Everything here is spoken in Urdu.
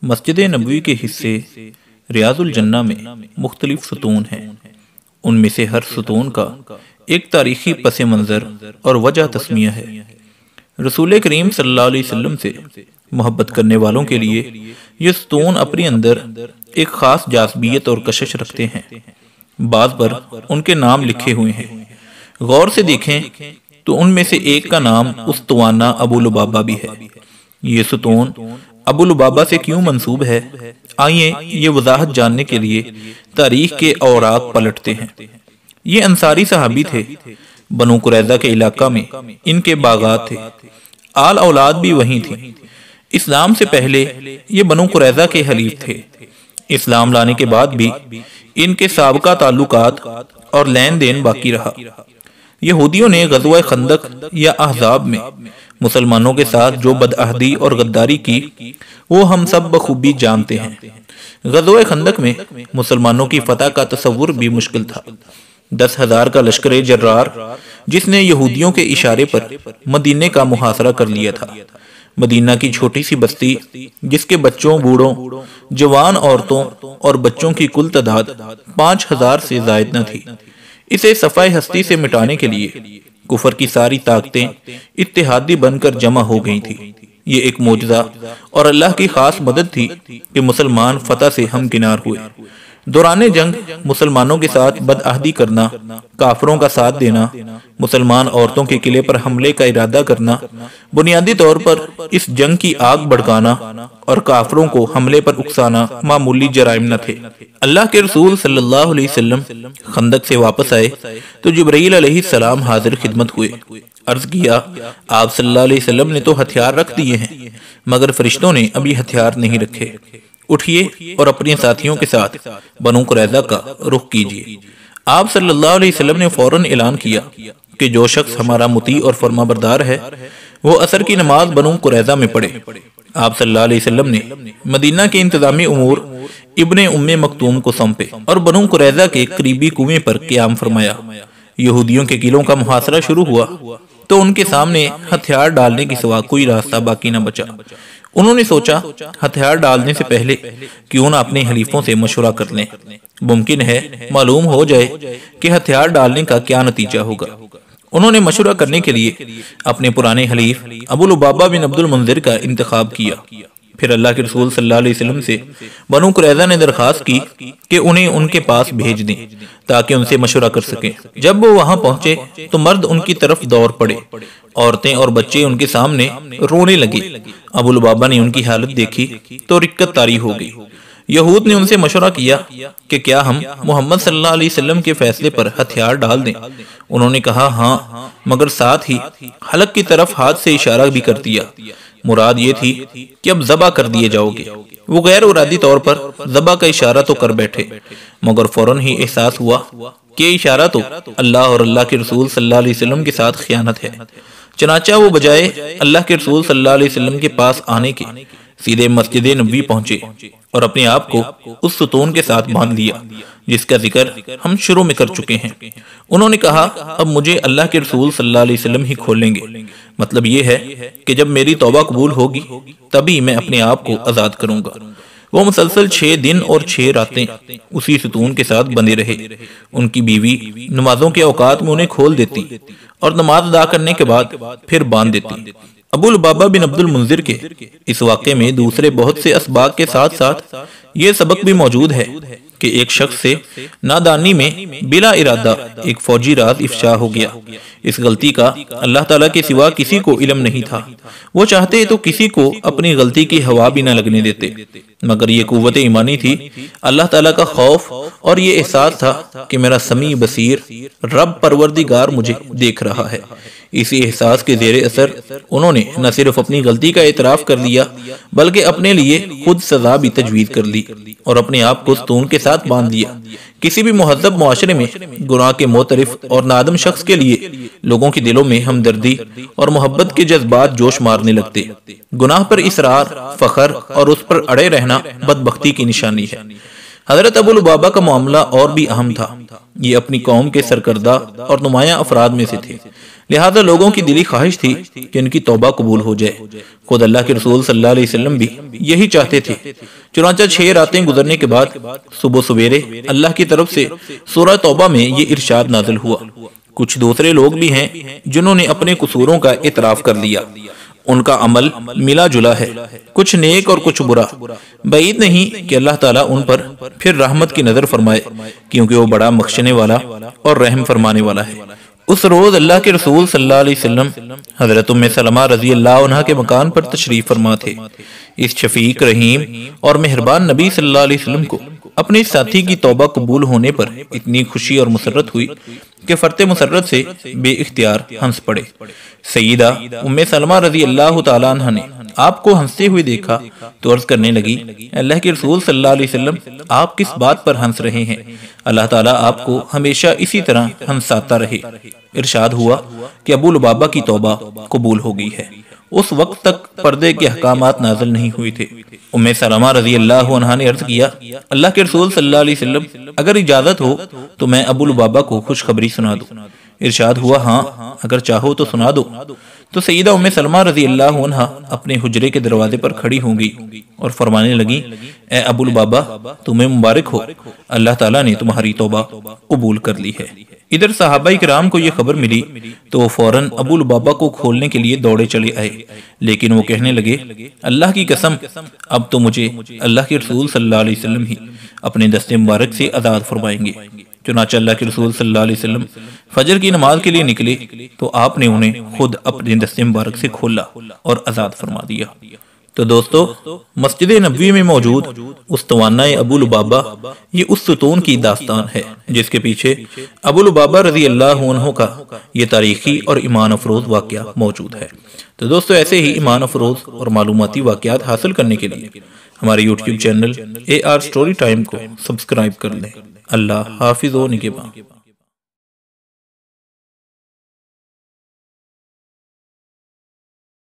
مسجد نبوی کے حصے ریاض الجنہ میں مختلف ستون ہیں۔ ان میں سے ہر ستون کا ایک تاریخی پس منظر اور وجہ تسمیہ ہے۔ رسول کریم صلی اللہ علیہ وسلم سے محبت کرنے والوں کے لیے یہ ستون اپنے اندر ایک خاص جاذبیت اور کشش رکھتے ہیں۔ بعض پر ان کے نام لکھے ہوئے ہیں۔ غور سے دیکھیں تو ان میں سے ایک کا نام استوانہ ابو لبابہ بھی ہے۔ یہ ستون ابو لبابہ سے کیوں منسوب ہے؟ آئیے یہ وضاحت جاننے کے لیے تاریخ کے اوراق پلٹتے ہیں۔ یہ انصاری صحابی تھے۔ بنو قریظہ کے علاقہ میں ان کے باغات تھے۔ آل اولاد بھی وہیں تھی۔ اسلام سے پہلے یہ بنو قریظہ کے حلیف تھے۔ اسلام لانے کے بعد بھی ان کے سابقہ تعلقات اور لین دین باقی رہا۔ یہودیوں نے غزوہ خندق یا احزاب میں مسلمانوں کے ساتھ جو بدعہدی اور غداری کی وہ ہم سب بخوبی جانتے ہیں۔ غزوہ خندق میں مسلمانوں کی فتح کا تصور بھی مشکل تھا۔ 10,000 کا لشکر جرار جس نے یہودیوں کے اشارے پر مدینے کا محاصرہ کر لیا تھا۔ مدینہ کی چھوٹی سی بستی جس کے بچوں، بوڑھوں، جوان عورتوں اور بچوں کی کل تعداد 5,000 سے زائد نہ تھی۔ اسے صفحہ ہستی سے مٹانے کے لیے کفر کی ساری طاقتیں اتحادی بن کر جمع ہو گئی تھی۔ یہ ایک معجزہ اور اللہ کی خاص مدد تھی کہ مسلمان فتح سے ہمکنار ہوئے۔ دوران جنگ مسلمانوں کے ساتھ بدعہدی کرنا، کافروں کا ساتھ دینا، مسلمان عورتوں کے قلعے پر حملے کا ارادہ کرنا، بنیادی طور پر اس جنگ کی آگ بھڑکانا اور کافروں کو حملے پر اکسانا معمولی جرائم نہ تھے۔ اللہ کے رسول صلی اللہ علیہ وسلم خندق سے واپس آئے تو جبرائیل علیہ السلام حاضر خدمت ہوئے۔ عرض کیا، آپ صلی اللہ علیہ وسلم نے تو ہتھیار رکھ دیے ہیں مگر فرشتوں نے ابھی ہتھیار نہیں رکھے۔ اٹھیے اور اپنے ساتھیوں کے ساتھ بنو قریظہ کا رخ کیجیے۔ آپ صلی اللہ علیہ وسلم نے فوراً اعلان کیا کہ جو شخص ہمارا مطیع اور فرما بردار ہے وہ عصر کی نماز بنو قریظہ میں پڑھے۔ آپ صلی اللہ علیہ وسلم نے مدینہ کے انتظامی امور ابن ام مکتوم کو سونپے اور بنو قریظہ کے قریبی کنویں پر قیام فرمایا۔ یہودیوں کے قلعوں کا محاصرہ شروع ہوا تو ان کے سامنے ہتھیار ڈالنے کی سوا کوئی راستہ باقی نہ بچا۔ انہوں نے سوچا ہتھیار ڈالنے سے پہلے کیوں نہ اپنے حلیفوں سے مشورہ کر لیں، ممکن ہے معلوم ہو جائے کہ ہتھیار ڈالنے کا کیا نتیجہ ہوگا۔ انہوں نے مشورہ کرنے کے لیے اپنے پرانے حلیف ابو لبابہ بن عبد المنذر کا انتخاب کیا۔ پھر اللہ کے رسول صلی اللہ علیہ وسلم سے بنو قریظہ نے درخواست کی کہ انہیں ان کے پاس بھیج دیں تاکہ ان سے مشورہ کر سکیں۔ جب وہ وہاں پہنچے تو مرد ان کی طرف دوڑ پڑے، عورتیں اور بچے ان کے سامنے رونے لگے۔ ابو لبابہ نے ان کی حالت دیکھی تو رکت طاری ہو گئی۔ یہود نے ان سے مشورہ کیا کہ کیا ہم محمد صلی اللہ علیہ وسلم کے فیصلے پر ہتھیار ڈال دیں؟ انہوں نے کہا ہاں، مگر ساتھ ہی حلق کی طرف ہاتھ سے اشارہ بھی کر دیا۔ مراد یہ تھی کہ اب ذبح کر دیے جاؤ گے۔ وہ غیر ارادی طور پر ذبح کا اشارہ تو کر بیٹھے مگر فوراً ہی احساس ہوا کہ یہ اشارہ تو اللہ اور اللہ کے رسول صلی اللہ علیہ وسلم کے ساتھ خیانت ہے۔ چنانچہ وہ بجائے اللہ کے رسول صلی اللہ علیہ وسلم کے پاس آنے کے سیدھے مسجد نبوی پہنچے اور اپنے آپ کو اس ستون کے ساتھ باندھ لیا جس کا ذکر ہم شروع میں کر چکے ہیں۔ انہوں نے کہا اب مجھے اللہ کے رسول صلی اللہ علیہ وسلم ہی کھولیں گے، مطلب یہ ہے کہ جب میری توبہ قبول ہوگی تبھی میں اپنے آپ کو آزاد کروں گا۔ وہ مسلسل 6 دن اور 6 راتیں اسی ستون کے ساتھ بندے رہے۔ ان کی بیوی نمازوں کے اوقات میں انہیں کھول دیتی اور نماز ادا کرنے کے بعد پھر باندھ دیتی۔ ابو لبابہ بن عبد المنذر کے اس واقعے میں دوسرے بہت سے اسباق کے ساتھ ساتھ یہ سبق بھی موجود ہے کہ ایک شخص سے نادانی میں بلا ارادہ ایک فوجی راز افشا ہو گیا۔ اس غلطی کا اللہ تعالیٰ کے سوا کسی کو علم نہیں تھا۔ وہ چاہتے تو کسی کو اپنی غلطی کی ہوا بھی نہ لگنے دیتے، مگر یہ قوت ایمانی تھی، اللہ تعالیٰ کا خوف اور یہ احساس تھا کہ میرا سمیع بصیر رب پروردگار مجھے دیکھ رہا ہے۔ اسی احساس کے زیر اثر انہوں نے نہ صرف اپنی غلطی کا اعتراف کر لیا بلکہ اپنے لیے خود سزا بھی تجویز کر لی اور اپنے آپ کو ستون کے ساتھ باندھ لیا۔ کسی بھی مہذب معاشرے میں گناہ کے معترف اور نادم شخص کے لیے لوگوں کے دلوں میں ہمدردی اور محبت کے جذبات جوش مارنے لگتے۔ گناہ پر اصرار، فخر اور اس پر اڑے رہنا بدبختی کی نشانی ہے۔ حضرت ابو لبابہ کا معاملہ اور بھی اہم تھا۔ یہ اپنی قوم کے سرکردہ اور نمایاں افراد میں سے تھے، لہذا لوگوں کی دلی خواہش تھی کہ ان کی توبہ قبول ہو جائے۔ خود اللہ کے رسول صلی اللہ علیہ وسلم بھی یہی چاہتے تھے۔ چنانچہ 6 راتیں گزرنے کے بعد صبح سویرے اللہ کی طرف سے سورہ توبہ میں یہ ارشاد نازل ہوا۔ کچھ دوسرے لوگ بھی ہیں جنہوں نے اپنے قصوروں کا اعتراف کر لیا، ان کا عمل ملا جلا ہے، کچھ نیک اور کچھ برا۔ بعید نہیں کہ اللہ تعالیٰ ان پر پھر رحمت کی نظر فرمائے، کیونکہ وہ بڑا بخشنے والا اور رحم فرمانے والا ہے۔ اس روز اللہ کے رسول صلی اللہ علیہ وسلم حضرت ام سلمہ رضی اللہ عنہ کے مکان پر تشریف فرما تھے۔ اس شفیق، رحیم اور مہربان نبی صلی اللہ علیہ وسلم کو اپنے ساتھی کی توبہ قبول ہونے پر اتنی خوشی اور مسرت ہوئی کہ فرط مسرت سے بے اختیار ہنس پڑے۔ سیدہ ام سلمہ رضی اللہ تعالیٰ عنہ نے آپ کو ہنستے ہوئے دیکھا تو عرض کرنے لگی، اللہ کے رسول صلی اللہ علیہ وسلم آپ کس بات پر ہنس رہے ہیں؟ اللہ تعالیٰ آپ کو ہمیشہ اسی طرح ہنساتا رہے۔ ارشاد ہوا کہ ابو لبابہ کی توبہ قبول ہو گئی ہے۔ اس وقت تک پردے کے احکامات نازل نہیں ہوئے تھے۔ ام سلمہ رضی اللہ عنہ نے عرض کیا، اللہ کے رسول صلی اللہ علیہ وسلم اگر اجازت ہو تو میں ابو لبابہ کو خوشخبری سنا دوں۔ ارشاد ہوا، ہاں اگر چاہو تو سنا دو۔ تو سیدہ ام سلمہ رضی اللہ عنہ اپنے حجرے کے دروازے پر کھڑی ہوں گی اور فرمانے لگی، اے ابو لبابہ تمہیں مبارک ہو، اللہ تعالیٰ نے تمہاری توبہ قبول کر لی ہے۔ ادھر صحابہ کرام کو یہ خبر ملی تو وہ فوراً ابو لبابہ کو کھولنے کے لیے دوڑے چلے آئے، لیکن وہ کہنے لگے، اللہ کی قسم اب تو مجھے اللہ کے رسول صلی اللہ علیہ وسلم ہی اپنے دست مبارک سے آزاد فرمائیں گے۔ چنانچہ اللہ کے رسول صلی اللہ علیہ وسلم فجر کی نماز کے لیے نکلے تو آپ نے انہیں خود اپنے دست مبارک سے کھولا اور آزاد فرما دیا۔ تو دوستو، مسجد نبوی میں موجود استوانہ ابو لبابہ یہ اس ستون کی داستان ہے جس کے پیچھے ابو لبابہ رضی اللہ عنہ کا یہ تاریخی اور ایمان افروز واقعہ موجود ہے۔ تو دوستو، ایسے ہی ایمان افروز اور معلوماتی واقعات حاصل کرنے کے لیے ہمارے YouTube channel AR Story Time کو سبسکرائب کر لیں۔ اللہ حافظ و نگہباں۔